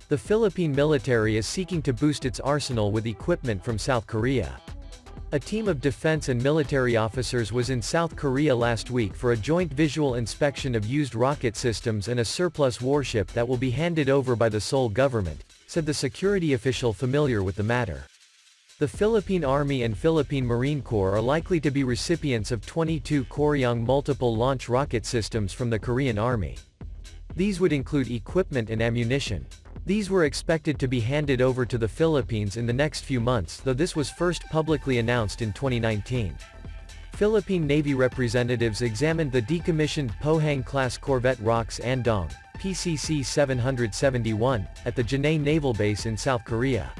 The Philippine military is seeking to boost its arsenal with equipment from South Korea. A team of defense and military officers was in South Korea last week for a joint visual inspection of used rocket systems and a surplus warship that will be handed over by the Seoul government, said the security official familiar with the matter. The Philippine Army and Philippine Marine Corps are likely to be recipients of 22 Kooryong multiple launch rocket systems from the Korean Army. These would include equipment and ammunition. These were expected to be handed over to the Philippines in the next few months, though this was first publicly announced in 2019. Philippine Navy representatives examined the decommissioned Pohang-class corvette ROKS Andong, PCC 771, at the Jinhae naval base in South Korea.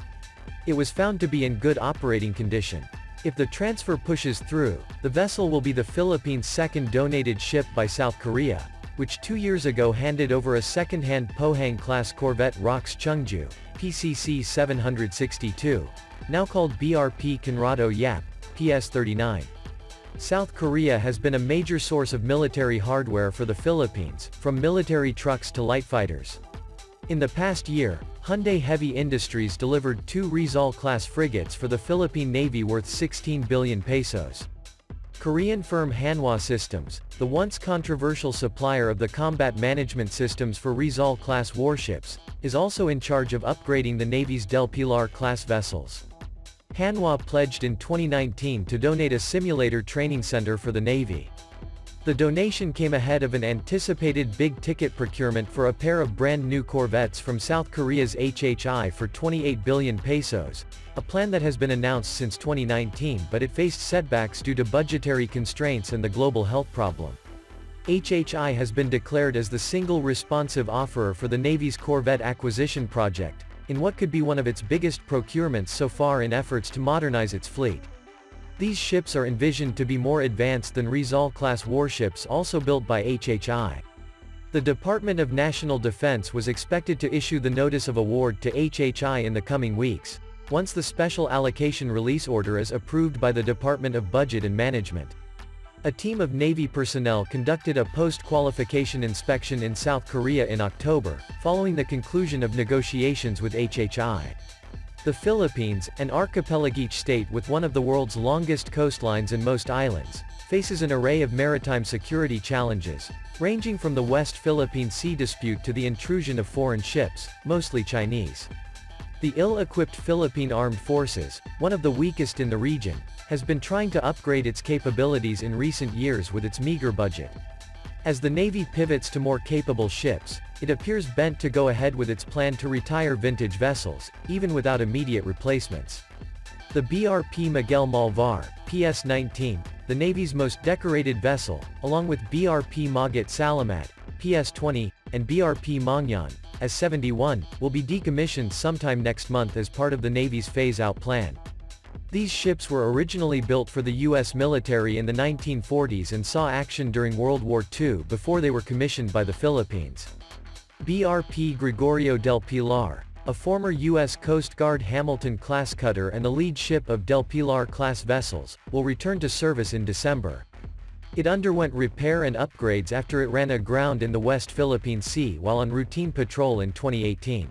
It was found to be in good operating condition. If the transfer pushes through, the vessel will be the Philippines' second donated ship by South Korea, which 2 years ago handed over a second-hand Pohang-class corvette ROKS Chungju, PCC 762, now called BRP Conrado Yap, PS-39. South Korea has been a major source of military hardware for the Philippines, from military trucks to light fighters. In the past year, Hyundai Heavy Industries delivered 2 Rizal-class frigates for the Philippine Navy worth 16 billion pesos. Korean firm Hanwha Systems, the once controversial supplier of the combat management systems for Rizal-class warships, is also in charge of upgrading the Navy's Del Pilar-class vessels. Hanwha pledged in 2019 to donate a simulator training center for the Navy. The donation came ahead of an anticipated big-ticket procurement for a pair of brand-new corvettes from South Korea's HHI for 28 billion pesos, a plan that has been announced since 2019 but it faced setbacks due to budgetary constraints and the global health problem. HHI has been declared as the single responsive offerer for the Navy's corvette acquisition project, in what could be one of its biggest procurements so far in efforts to modernize its fleet. These ships are envisioned to be more advanced than Rizal-class warships also built by HHI. The Department of National Defense was expected to issue the notice of award to HHI in the coming weeks, once the special allocation release order is approved by the Department of Budget and Management. A team of Navy personnel conducted a post-qualification inspection in South Korea in October, following the conclusion of negotiations with HHI. The Philippines, an archipelagic state with one of the world's longest coastlines and most islands, faces an array of maritime security challenges, ranging from the West Philippine Sea dispute to the intrusion of foreign ships, mostly Chinese. The ill-equipped Philippine Armed Forces, one of the weakest in the region, has been trying to upgrade its capabilities in recent years with its meager budget. As the Navy pivots to more capable ships, it appears bent to go ahead with its plan to retire vintage vessels, even without immediate replacements. The BRP Miguel Malvar, PS-19, the Navy's most decorated vessel, along with BRP Magat Salamat, PS-20, and BRP Mangyan, S-71, will be decommissioned sometime next month as part of the Navy's phase-out plan. These ships were originally built for the U.S. military in the 1940s and saw action during World War II before they were commissioned by the Philippines. BRP Gregorio del Pilar, a former U.S. Coast Guard Hamilton-class cutter and the lead ship of Del Pilar-class vessels, will return to service in December. It underwent repair and upgrades after it ran aground in the West Philippine Sea while on routine patrol in 2018.